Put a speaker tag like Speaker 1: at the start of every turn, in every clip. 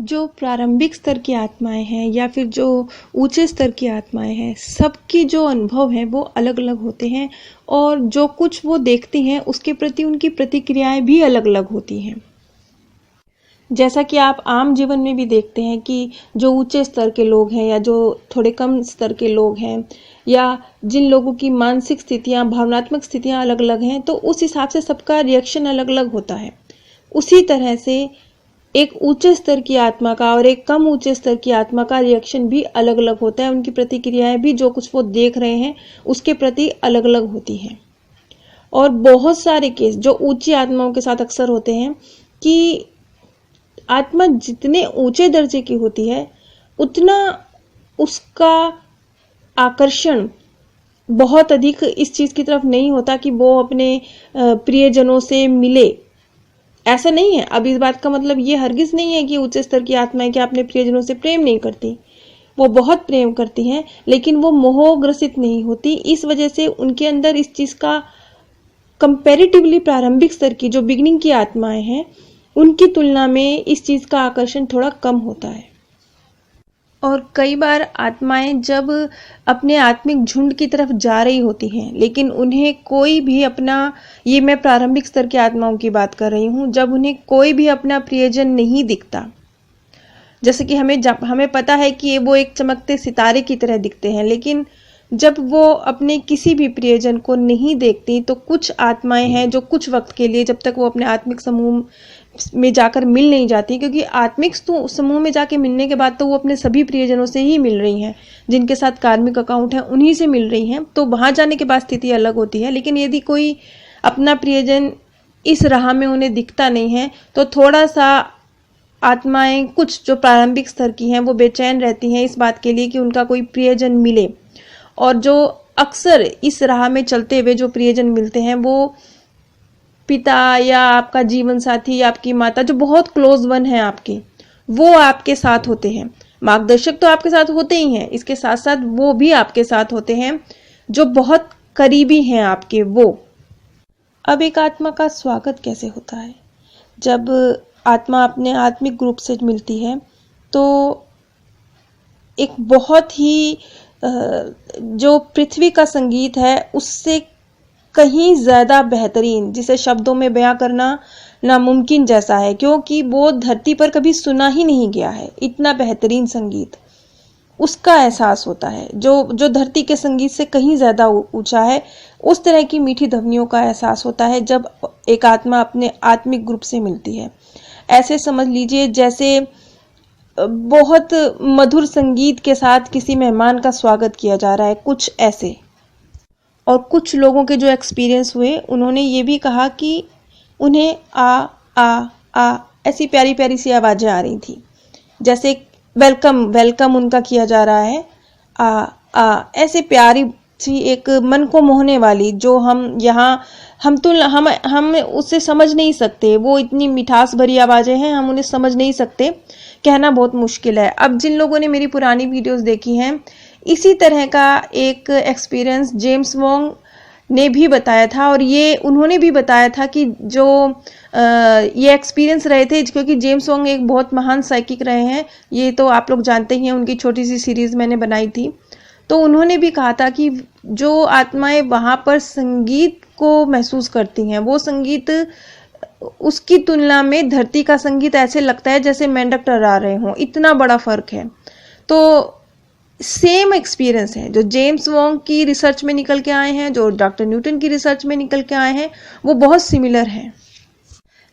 Speaker 1: जो प्रारंभिक स्तर की आत्माएं हैं या फिर जो ऊंचे स्तर की आत्माएं हैं, सबकी जो अनुभव है वो अलग अलग होते हैं और जो कुछ वो देखते हैं उसके प्रति उनकी प्रतिक्रियाएं भी अलग अलग होती हैं। जैसा कि आप आम जीवन में भी देखते हैं कि जो ऊंचे स्तर के लोग हैं या जो थोड़े कम स्तर के लोग हैं या जिन लोगों की मानसिक स्थितियां, भावनात्मक स्थितियां अलग अलग हैं, तो उस हिसाब से सबका रिएक्शन अलग अलग होता है। उसी तरह से एक ऊंचे स्तर की आत्मा का और एक कम ऊंचे स्तर की आत्मा का रिएक्शन भी अलग अलग होता है। उनकी प्रतिक्रियाएं भी जो कुछ वो देख रहे हैं उसके प्रति अलग अलग होती हैं। और बहुत सारे केस जो ऊंची आत्माओं के साथ अक्सर होते हैं कि आत्मा जितने ऊंचे दर्जे की होती है उतना उसका आकर्षण बहुत अधिक इस चीज की तरफ नहीं होता कि वो अपने प्रियजनों से मिले। ऐसा नहीं है। अब इस बात का मतलब ये हरगिज नहीं है कि उच्च स्तर की आत्माएं क्या अपने प्रियजनों से प्रेम नहीं करती, वो बहुत प्रेम करती हैं, लेकिन वो मोहग्रसित नहीं होती। इस वजह से उनके अंदर इस चीज का कंपैरेटिवली प्रारंभिक स्तर की जो बिगिनिंग की आत्माएं हैं उनकी तुलना में इस चीज का आकर्षण थोड़ा कम होता है। और कई बार आत्माएं जब अपने आत्मिक झुंड की तरफ जा रही होती हैं, लेकिन उन्हें कोई भी अपना, ये मैं प्रारंभिक स्तर की आत्माओं की बात कर रही हूं, जब उन्हें कोई भी अपना प्रियजन नहीं दिखता, जैसे कि हमें पता है कि वो एक चमकते सितारे की तरह दिखते हैं, लेकिन जब वो अपने किसी भी प्रियजन को नहीं देखती तो कुछ आत्माएं हैं जो कुछ वक्त के लिए, जब तक वो अपने आत्मिक समूह में जाकर मिल नहीं जाती, क्योंकि आत्मिक समूह में जाके मिलने के बाद तो वो अपने सभी प्रियजनों से ही मिल रही हैं, जिनके साथ कार्मिक अकाउंट है उन्हीं से मिल रही हैं, तो वहां जाने के बाद स्थिति अलग होती है। लेकिन यदि कोई अपना प्रियजन इस राह में उन्हें दिखता नहीं है तो थोड़ा सा आत्माएं, कुछ जो प्रारंभिक स्तर की हैं, वो बेचैन रहती हैं इस बात के लिए कि उनका कोई प्रियजन मिले। और जो अक्सर इस राह में चलते हुए जो प्रियजन मिलते हैं वो पिता या आपका जीवन साथी या आपकी माता, जो बहुत क्लोज वन है आपके, वो आपके साथ होते हैं। मार्गदर्शक तो आपके साथ होते ही हैं, इसके साथ साथ वो भी आपके साथ होते हैं जो बहुत करीबी हैं आपके वो। अब एक आत्मा का स्वागत कैसे होता है? जब आत्मा अपने आत्मिक ग्रुप से मिलती है तो एक बहुत ही जो पृथ्वी का संगीत है उससे कहीं ज्यादा बेहतरीन, जिसे शब्दों में बयां करना नामुमकिन जैसा है, क्योंकि वो धरती पर कभी सुना ही नहीं गया है। इतना बेहतरीन संगीत उसका एहसास होता है जो धरती के संगीत से कहीं ज्यादा ऊंचा है। उस तरह की मीठी ध्वनियों का एहसास होता है जब एक आत्मा अपने आत्मिक ग्रुप से मिलती है। ऐसे समझ लीजिए जैसे बहुत मधुर संगीत के साथ किसी मेहमान का स्वागत किया जा रहा है, कुछ ऐसे। और कुछ लोगों के जो एक्सपीरियंस हुए उन्होंने ये भी कहा कि उन्हें आ आ आ ऐसी प्यारी प्यारी सी आवाजें आ रही थी, जैसे वेलकम वेलकम उनका किया जा रहा है। आ आ ऐसे प्यारी सी एक मन को मोहने वाली, जो हम यहाँ हम उससे समझ नहीं सकते, वो इतनी मिठास भरी आवाजें हैं, हम उन्हें समझ नहीं सकते, कहना बहुत मुश्किल है। अब जिन लोगों ने मेरी पुरानी वीडियोस देखी हैं, इसी तरह का एक एक्सपीरियंस जेम्स वोंग ने भी बताया था, और ये उन्होंने भी बताया था कि जो ये एक्सपीरियंस रहे थे, क्योंकि जेम्स वोंग एक बहुत महान साइकिक रहे हैं, ये तो आप लोग जानते ही हैं, उनकी छोटी सी सीरीज मैंने बनाई थी। तो उन्होंने भी कहा था कि जो आत्माएं वहां पर संगीत को महसूस करती हैं, वो संगीत, उसकी तुलना में धरती का संगीत ऐसे लगता है जैसे मेंढक टर्रा रहे हों, इतना बड़ा फर्क है। तो सेम एक्सपीरियंस है जो जेम्स वोंग की रिसर्च में निकल के आए हैं, जो डॉक्टर न्यूटन की रिसर्च में निकल के आए हैं, वो बहुत सिमिलर हैं।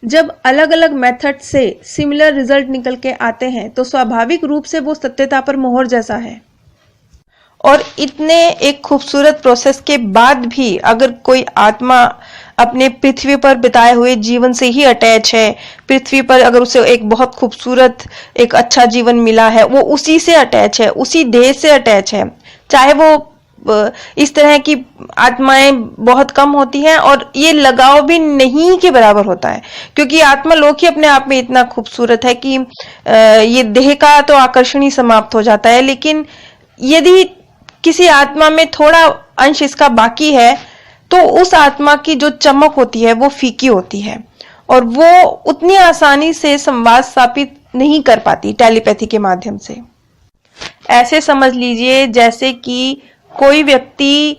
Speaker 1: जब अलग अलग मेथड से सिमिलर रिजल्ट निकल के आते हैं तो स्वाभाविक रूप से वो सत्यता पर मोहर जैसा है। और इतने एक खूबसूरत प्रोसेस के बाद भी अगर कोई आत्मा अपने पृथ्वी पर बिताए हुए जीवन से ही अटैच है, पृथ्वी पर अगर उसे एक बहुत खूबसूरत एक अच्छा जीवन मिला है, वो उसी से अटैच है, उसी देह से अटैच है, चाहे वो इस तरह की आत्माएं बहुत कम होती हैं, और ये लगाव भी नहीं के बराबर होता है, क्योंकि आत्मा लोक ही अपने आप में इतना खूबसूरत है कि ये देह का तो आकर्षण ही समाप्त हो जाता है। लेकिन यदि किसी आत्मा में थोड़ा अंश इसका बाकी है तो उस आत्मा की जो चमक होती है वो फीकी होती है, और वो उतनी आसानी से संवाद स्थापित नहीं कर पाती टेलीपैथी के माध्यम से। ऐसे समझ लीजिए जैसे कि कोई व्यक्ति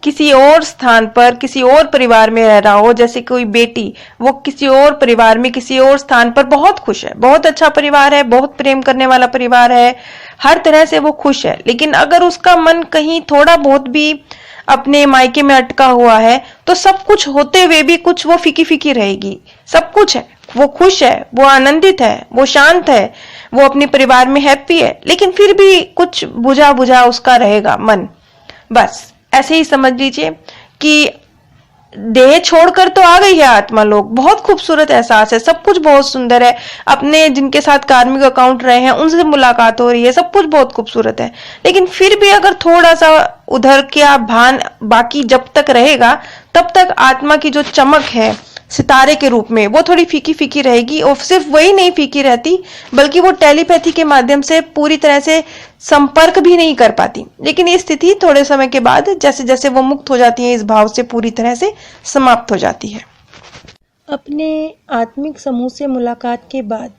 Speaker 1: किसी और स्थान पर किसी और परिवार में रह रहा हो, जैसे कोई बेटी वो किसी और परिवार में किसी और स्थान पर बहुत खुश है, बहुत अच्छा परिवार है, बहुत प्रेम करने वाला परिवार है, हर तरह से वो खुश है, लेकिन अगर उसका मन कहीं थोड़ा बहुत भी अपने मायके में अटका हुआ है तो सब कुछ होते हुए भी कुछ वो फीकी फीकी रहेगी। सब कुछ है, वो खुश है, वो आनंदित है, वो शांत है, वो अपने परिवार में हैप्पी है, लेकिन फिर भी कुछ बुझा बुझा उसका रहेगा मन। बस ऐसे ही समझ लीजिए कि देह छोड़कर तो आ गई है आत्मा लोग, बहुत खूबसूरत एहसास है, सब कुछ बहुत सुंदर है, अपने जिनके साथ कार्मिक अकाउंट रहे हैं उनसे मुलाकात हो रही है, सब कुछ बहुत खूबसूरत है, लेकिन फिर भी अगर थोड़ा सा उधर क्या भान बाकी जब तक रहेगा तब तक आत्मा की जो चमक है सितारे के रूप में वो थोड़ी फीकी फीकी रहेगी। और सिर्फ वही नहीं फीकी रहती बल्कि वो टेलीपैथी के माध्यम से पूरी तरह से संपर्क भी नहीं कर पाती, लेकिन ये स्थिति थोड़े समय के बाद जैसे जैसे वो मुक्त हो जाती है इस भाव से पूरी तरह से समाप्त हो जाती है। अपने आत्मिक समूह से मुलाकात के बाद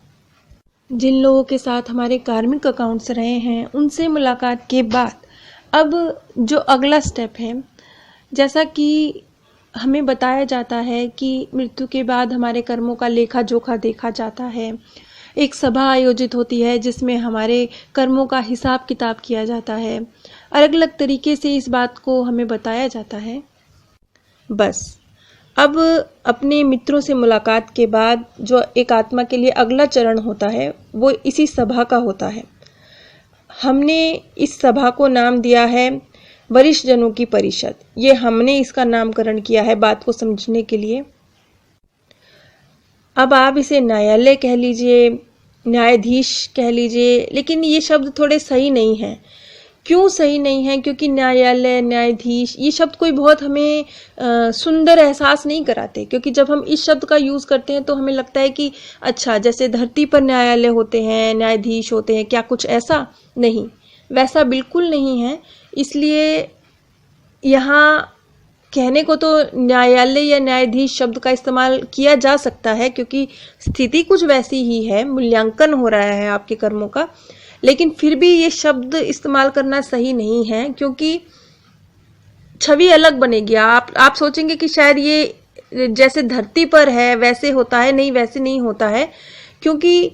Speaker 1: जिन लोगों के साथ हमारे कार्मिक अकाउंट्स रहे हैं उनसे मुलाकात के बाद अब जो अगला स्टेप है, जैसा कि हमें बताया जाता है कि मृत्यु के बाद हमारे कर्मों का लेखा जोखा देखा जाता है, एक सभा आयोजित होती है जिसमें हमारे कर्मों का हिसाब किताब किया जाता है, अलग अलग तरीके से इस बात को हमें बताया जाता है। बस अब अपने मित्रों से मुलाकात के बाद जो एक आत्मा के लिए अगला चरण होता है वो इसी सभा का होता है। हमने इस सभा को नाम दिया है वरिष्ठ जनों की परिषद। ये हमने इसका नामकरण किया है बात को समझने के लिए। अब आप इसे न्यायालय कह लीजिए, न्यायाधीश कह लीजिए, लेकिन ये शब्द थोड़े सही नहीं हैं। क्यों सही नहीं है? क्योंकि न्यायालय, न्यायाधीश ये शब्द कोई बहुत हमें सुंदर एहसास नहीं कराते, क्योंकि जब हम इस शब्द का यूज़ करते हैं तो हमें लगता है कि अच्छा जैसे धरती पर न्यायालय होते हैं, न्यायाधीश होते हैं, क्या कुछ ऐसा? नहीं, वैसा बिल्कुल नहीं है। इसलिए यहाँ कहने को तो न्यायालय या न्यायाधीश शब्द का इस्तेमाल किया जा सकता है क्योंकि स्थिति कुछ वैसी ही है, मूल्यांकन हो रहा है आपके कर्मों का, लेकिन फिर भी ये शब्द इस्तेमाल करना सही नहीं है क्योंकि छवि अलग बनेगी। आप सोचेंगे कि शायद ये जैसे धरती पर है वैसे होता है, नहीं वैसे नहीं होता है, क्योंकि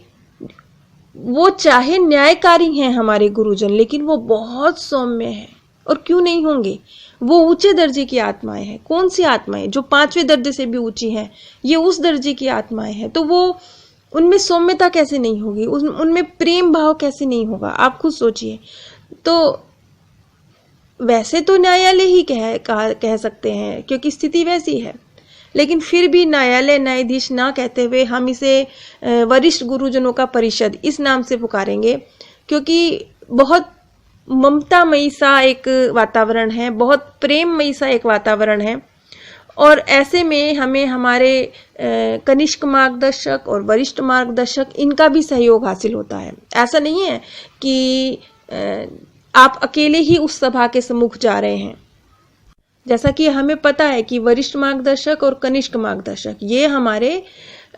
Speaker 1: वो चाहे न्यायकारी हैं हमारे गुरुजन, लेकिन वो बहुत सौम्य है। और क्यों नहीं होंगे? वो ऊंचे दर्जे की आत्माएं हैं। कौन सी आत्माएं? जो 5वें दर्जे से भी ऊंची हैं, ये उस दर्जे की आत्माएं हैं। तो वो उनमें सौम्यता कैसे नहीं होगी? उनमें प्रेम भाव कैसे नहीं होगा? आप खुद सोचिए। तो वैसे तो न्यायालय ही कह सकते हैं क्योंकि स्थिति वैसी है, लेकिन फिर भी न्यायालय, न्यायाधीश ना कहते हुए हम इसे वरिष्ठ गुरुजनों का परिषद इस नाम से पुकारेंगे क्योंकि बहुत ममतामयी सा एक वातावरण है, बहुत प्रेममयी सा एक वातावरण है। और ऐसे में हमें हमारे कनिष्ठ मार्गदर्शक और वरिष्ठ मार्गदर्शक इनका भी सहयोग हासिल होता है। ऐसा नहीं है कि आप अकेले ही उस सभा के सम्मुख जा रहे हैं। जैसा कि हमें पता है कि वरिष्ठ मार्गदर्शक और कनिष्ठ मार्गदर्शक ये हमारे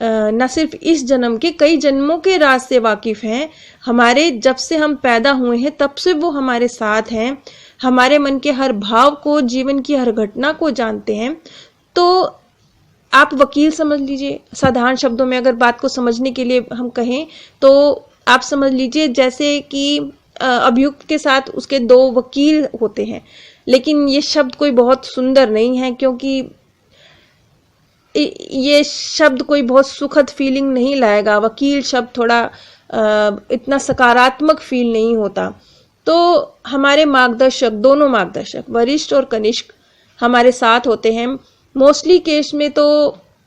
Speaker 1: न सिर्फ इस जन्म के, कई जन्मों के राज से वाकिफ हैं। हमारे जब से हम पैदा हुए हैं तब से वो हमारे साथ हैं, हमारे मन के हर भाव को, जीवन की हर घटना को जानते हैं। तो आप वकील समझ लीजिए। साधारण शब्दों में अगर बात को समझने के लिए हम कहें तो आप समझ लीजिए जैसे कि अभियुक्त के साथ उसके 2 वकील होते हैं, लेकिन ये शब्द कोई बहुत सुंदर नहीं है क्योंकि ये शब्द कोई बहुत सुखद फीलिंग नहीं लाएगा। वकील शब्द थोड़ा इतना सकारात्मक फील नहीं होता। तो हमारे मार्गदर्शक, दोनों मार्गदर्शक वरिष्ठ और कनिष्ठ हमारे साथ होते हैं। मोस्टली केस में तो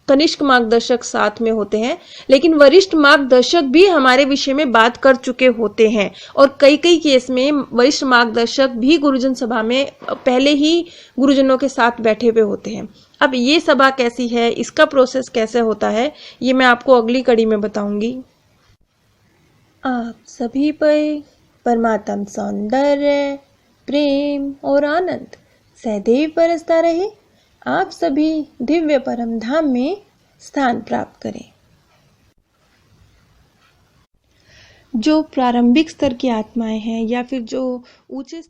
Speaker 1: कनिष्ठ मार्गदर्शक साथ में होते हैं, लेकिन वरिष्ठ मार्गदर्शक भी हमारे विषय में बात कर चुके होते हैं और कई केस में वरिष्ठ मार्गदर्शक भी गुरुजन सभा में पहले ही गुरुजनों के साथ बैठे हुए होते हैं। अब ये सभा कैसी है, इसका प्रोसेस कैसे होता है, ये मैं आपको अगली कड़ी में बताऊंगी। आप सभी पर परमात्म सौंदर्य, प्रेम और आनंद सदैव बरसता रहे। आप सभी दिव्य परम धाम में स्थान प्राप्त करें। जो प्रारंभिक स्तर की आत्माएं हैं या फिर जो ऊंचे